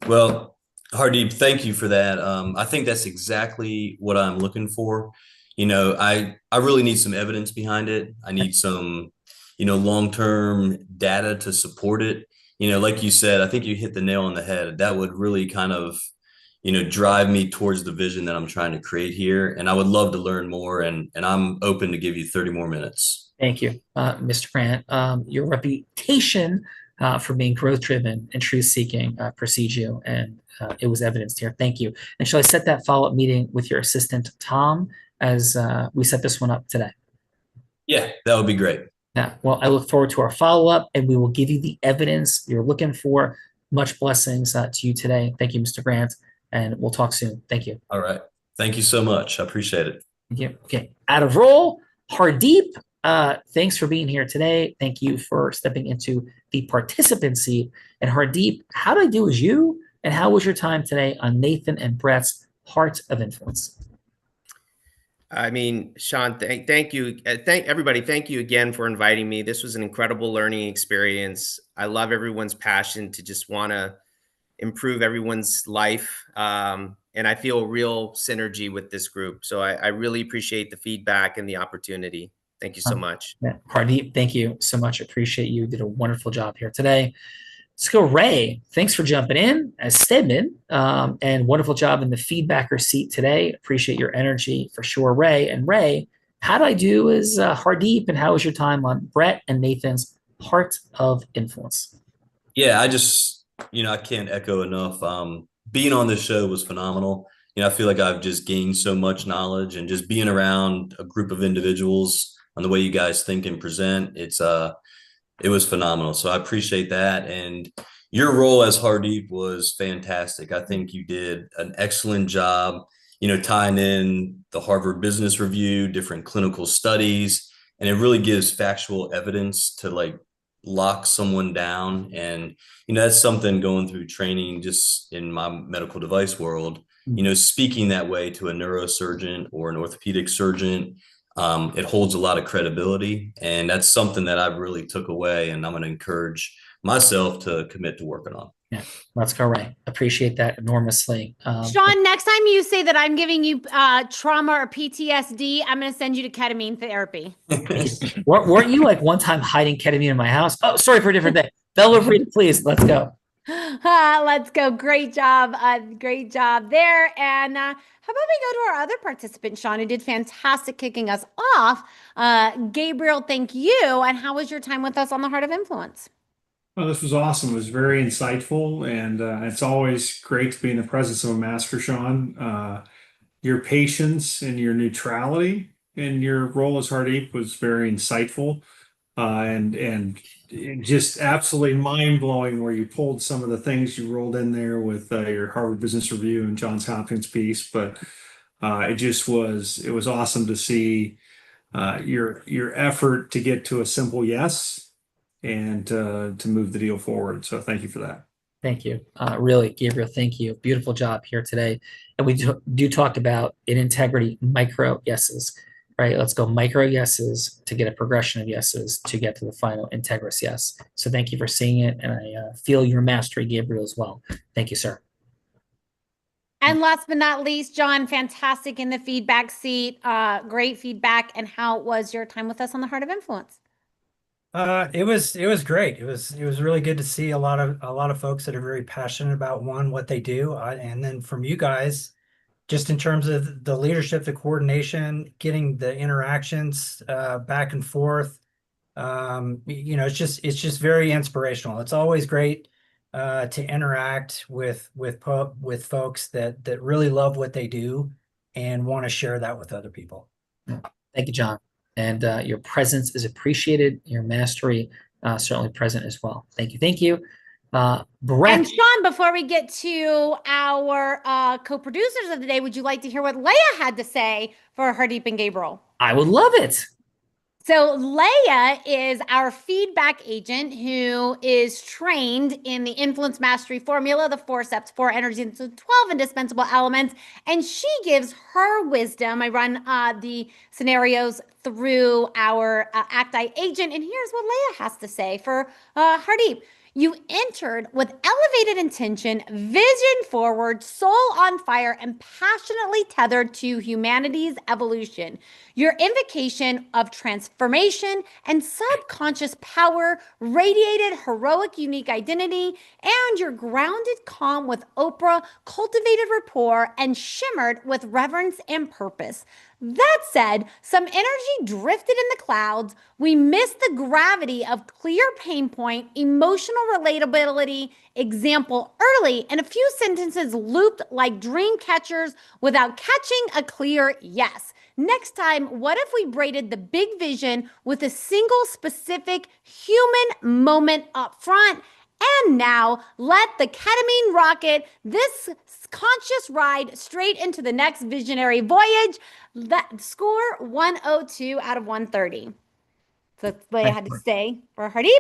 Well, Hardeep, thank you for that. I think that's exactly what I'm looking for. I really need some evidence behind it. I need some, long-term data to support it. Like you said, I think you hit the nail on the head. That would really kind of, drive me towards the vision that I'm trying to create here. And I would love to learn more. And I'm open to give you 30 more minutes. Thank you, Mr. Grant. Your reputation for being growth-driven and truth-seeking precedes you, and it was evidenced here. Thank you. And shall I set that follow-up meeting with your assistant, Tom, as we set this one up today? Yeah, that would be great. Yeah, well, I look forward to our follow-up, and we will give you the evidence you're looking for. Much blessings to you today. Thank you, Mr. Grant, and we'll talk soon. Thank you. All right. Thank you so much. I appreciate it. Thank you. Okay, out of roll, Hardeep. Thanks for being here today. Thank you for stepping into the participant seat. And Hardeep, how did I do as you? And how was your time today on Nathan and Brett's Heart of Influence? I mean, Sean, thank you. Thank everybody. Thank you again for inviting me. This was an incredible learning experience. I love everyone's passion to just want to improve everyone's life. And I feel a real synergy with this group. So I really appreciate the feedback and the opportunity. Thank you so much. Yeah. Hardeep, thank you so much. Appreciate you. Did a wonderful job here today. Let's go, Ray. Thanks for jumping in as Stedman, and wonderful job in the feedbacker seat today. Appreciate your energy for sure, Ray. And Ray, how do I do as Hardeep, and how was your time on Brett and Nathan's Heart of Influence? Yeah, I just, I can't echo enough. Being on this show was phenomenal. I feel like I've just gained so much knowledge, and just being around a group of individuals on the way you guys think and present, it was phenomenal. So I appreciate that. And your role as Hardeep was fantastic. I think you did an excellent job, tying in the Harvard Business Review, different clinical studies, and it really gives factual evidence to lock someone down. And, that's something going through training just in my medical device world, speaking that way to a neurosurgeon or an orthopedic surgeon, it holds a lot of credibility, and that's something that I've really took away, and I'm going to encourage myself to commit to working on. Yeah, let's go, Ray. Appreciate that enormously. Sean, next time you say that I'm giving you trauma or PTSD, I'm going to send you to ketamine therapy. Weren't you one time hiding ketamine in my house? Oh, sorry for a different day. Bella, please, let's go. Let's go. Great job. Great job there. And how about we go to our other participant, Sean, who did fantastic kicking us off. Gabriel, thank you. And how was your time with us on the Heart of Influence? Well, this was awesome. It was very insightful, and it's always great to be in the presence of a master, Sean. Your patience and your neutrality in your role as Hardeep was very insightful, and just absolutely mind-blowing where you pulled some of the things you rolled in there with your Harvard Business Review and Johns Hopkins piece. But it was awesome to see your effort to get to a simple yes and to move the deal forward. So thank you for that. Thank you. Really, Gabriel, thank you. Beautiful job here today. And we do talk about in integrity, micro yeses, right? Let's go micro yeses to get a progression of yeses to get to the final integrous yes. So thank you for seeing it. And I feel your mastery, Gabriel, as well. Thank you, sir. And last but not least, John, fantastic in the feedback seat. Great feedback. And how was your time with us on the Heart of Influence? It was great. It was really good to see a lot of folks that are very passionate about what they do, and then from you guys, just in terms of the leadership, the coordination, getting the interactions back and forth. It's just very inspirational. It's always great to interact with folks that really love what they do and want to share that with other people. Thank you, John. And your presence is appreciated. Your mastery certainly present as well. Thank you. Thank you. Brett. And Sean, before we get to our co-producers of the day, would you like to hear what Leah had to say for Hardeep and Gabriel? I would love it. So Leia is our feedback agent who is trained in the influence mastery formula, the 4 steps, 4 energies, and 12 indispensable elements. And she gives her wisdom. I run the scenarios through our ACTI agent. And here's what Leia has to say for Hardeep. You entered with elevated intention, vision forward, soul on fire, and passionately tethered to humanity's evolution. Your invocation of transformation and subconscious power radiated heroic, unique identity, and your grounded calm with Oprah cultivated rapport and shimmered with reverence and purpose. That said, some energy drifted in the clouds. We missed the gravity of clear pain point, emotional relatability, example early, and a few sentences looped like dream catchers without catching a clear yes. Next time, what if we braided the big vision with a single specific human moment up front? And now, let the ketamine rocket this conscious ride straight into the next visionary voyage. That score 102 out of 130. So that's what I had to say for Hardeep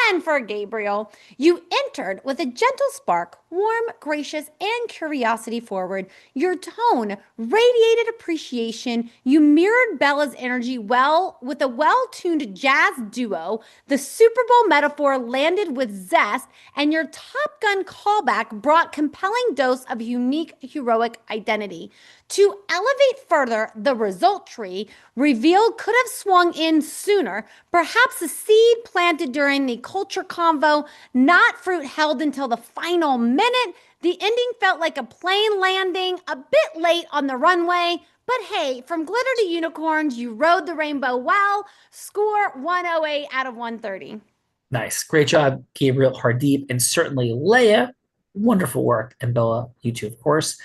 and for Gabriel. You entered with a gentle spark, warm, gracious, and curiosity forward. Your tone radiated appreciation. You mirrored Bella's energy well with a well-tuned jazz duo. The Super Bowl metaphor landed with zest, and your Top Gun callback brought compelling dose of unique heroic identity. To elevate further, the result tree revealed could have swung in sooner, perhaps a seed planted during the culture convo, not fruit held until the final minute. The ending felt like a plane landing, a bit late on the runway, but hey, from glitter to unicorns, you rode the rainbow well. Score 108 out of 130. Nice. Great job, Gabriel, Hardeep, and certainly Leia. Wonderful work. And Bella, you too, of course.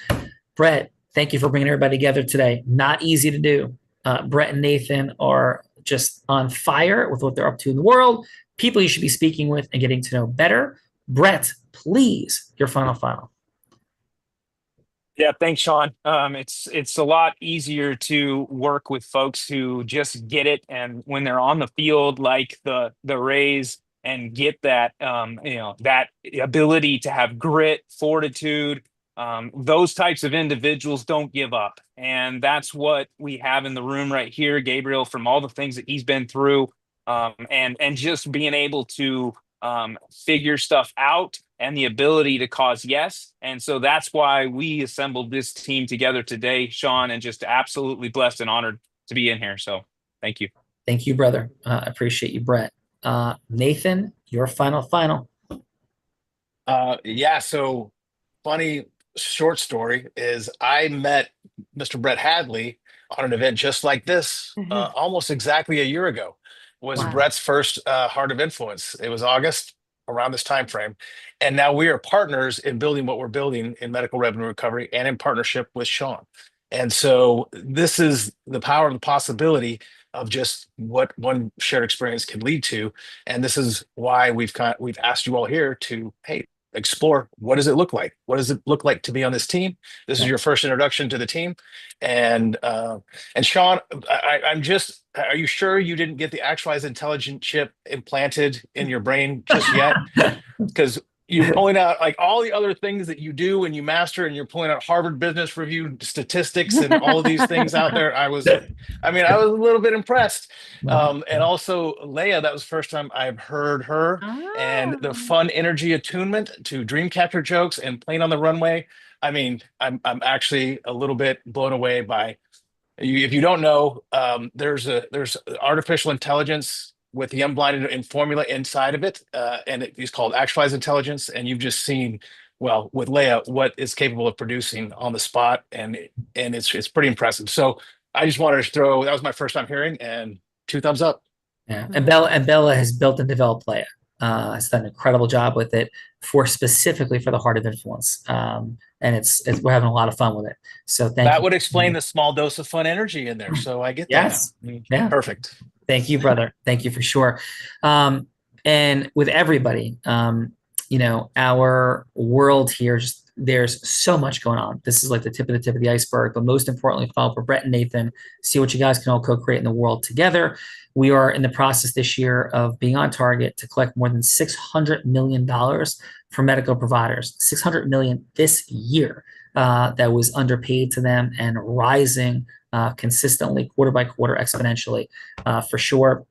Brett, thank you for bringing everybody together today. Not easy to do. Brett and Nathan are just on fire with what they're up to in the world. People you should be speaking with and getting to know better. Brett, please, your final. Yeah, thanks, Sean. It's a lot easier to work with folks who just get it, and when they're on the field, like the Rays, and get that that ability to have grit, fortitude. Those types of individuals don't give up, and that's what we have in the room right here. Gabriel, from all the things that he's been through, and just being able to figure stuff out, and the ability to cause yes. And so that's why we assembled this team together today, Sean, and just absolutely blessed and honored to be in here. So thank you. Thank you, brother. Appreciate you, Brett. Nathan, your final. Yeah, so funny short story is I met Mr. Brett Hadley on an event just like this almost exactly a year ago. Was Wow. Brett's first Heart of Influence. It was August, around this time frame, and now we are partners in building what we're building in medical revenue recovery and in partnership with Sean. And so this is the power of the possibility of just what one shared experience can lead to. And this is why we've asked you all here to, hey, explore, what does it look like? What does it look like to be on this team? This is your first introduction to the team. And Sean, I'm just, are you sure you didn't get the Actualized Intelligence chip implanted in your brain just yet? Because you're pulling out like all the other things that you do and you master, and you're pulling out Harvard Business Review statistics and all of these things out there. I was a little bit impressed. And also Leia, that was the first time I've heard her, and the fun energy attunement to dream catcher jokes and playing on the runway. I mean, I'm actually a little bit blown away by you. If you don't know, there's artificial intelligence with the Unblinded in formula inside of it, and it's called Actualized Intelligence. And you've just seen, well, with Leia, what it's capable of producing on the spot, and it's pretty impressive. So I just wanted to throw, that was my first time hearing, and 2 thumbs up. Yeah, and Bella has built and developed Leia. Has done an incredible job with it specifically for the Heart of Influence. And it's we're having a lot of fun with it. So thank you. That would explain the small dose of fun energy in there. So I get that. Yes. Yeah. Perfect. Thank you, brother. Thank you for sure. And with everybody, our world here, just There's so much going on. This is like the tip of the iceberg, but most importantly, follow up with Brett and Nathan, see what you guys can all co-create in the world together. We are in the process this year of being on target to collect more than $600 million for medical providers. $600 million this year that was underpaid to them and rising consistently, quarter by quarter, exponentially, for sure.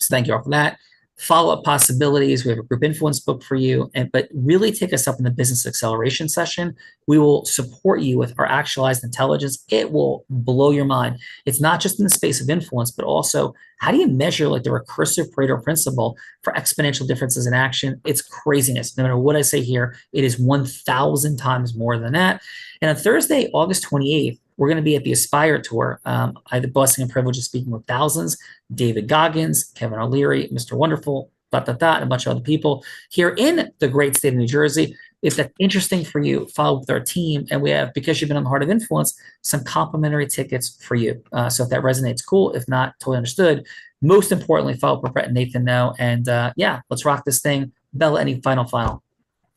So thank you all for that. Follow-up possibilities. We have a group influence book for you, but really take us up in the business acceleration session. We will support you with our actualized intelligence. It will blow your mind. It's not just in the space of influence, but also how do you measure like the recursive Pareto principle for exponential differences in action? It's craziness. No matter what I say here, it is 1,000 times more than that. And on Thursday, August 28th, we're going to be at the Aspire Tour. I had the blessing and privilege of speaking with thousands, David Goggins, Kevin O'Leary, Mr. Wonderful, and a bunch of other people here in the great state of New Jersey. If that's interesting for you, follow up with our team. And we have, because you've been on the Heart of Influence, some complimentary tickets for you. So if that resonates, cool. If not, totally understood. Most importantly, follow up with Brett and Nathan now. And yeah, let's rock this thing. Bella, any final?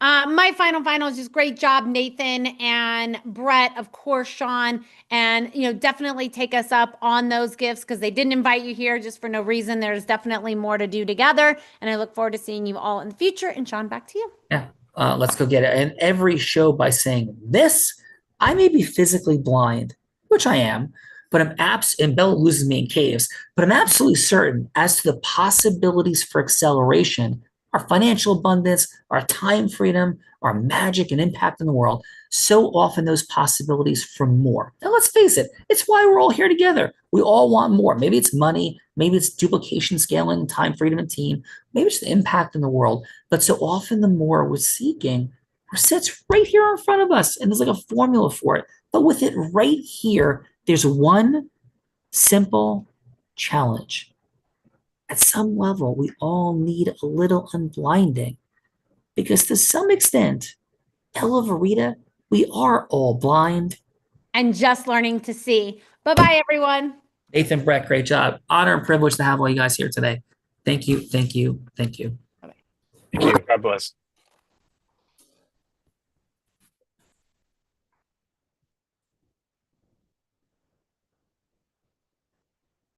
My final is just great job, Nathan and Brett, of course, Sean, and definitely take us up on those gifts because they didn't invite you here just for no reason. There's definitely more to do together, and I look forward to seeing you all in the future. And Sean, back to you. Yeah, let's go get it. And every show by saying this, I may be physically blind, which I am, but and Bella loses me in caves, but I'm absolutely certain as to the possibilities for acceleration, our financial abundance, our time freedom, our magic and impact in the world. So often those possibilities for more. Now let's face it, it's why we're all here together. We all want more. Maybe it's money, maybe it's duplication, scaling, time freedom, and team. Maybe it's the impact in the world. But so often the more we're seeking, sits right here in front of us. And there's like a formula for it. But with it right here, there's one simple challenge. At some level, we all need a little unblinding because to some extent, Ella Verita, we are all blind. And just learning to see. Bye-bye, everyone. Nathan, Brett, great job. Honor and privilege to have all you guys here today. Thank you. Thank you. God bless.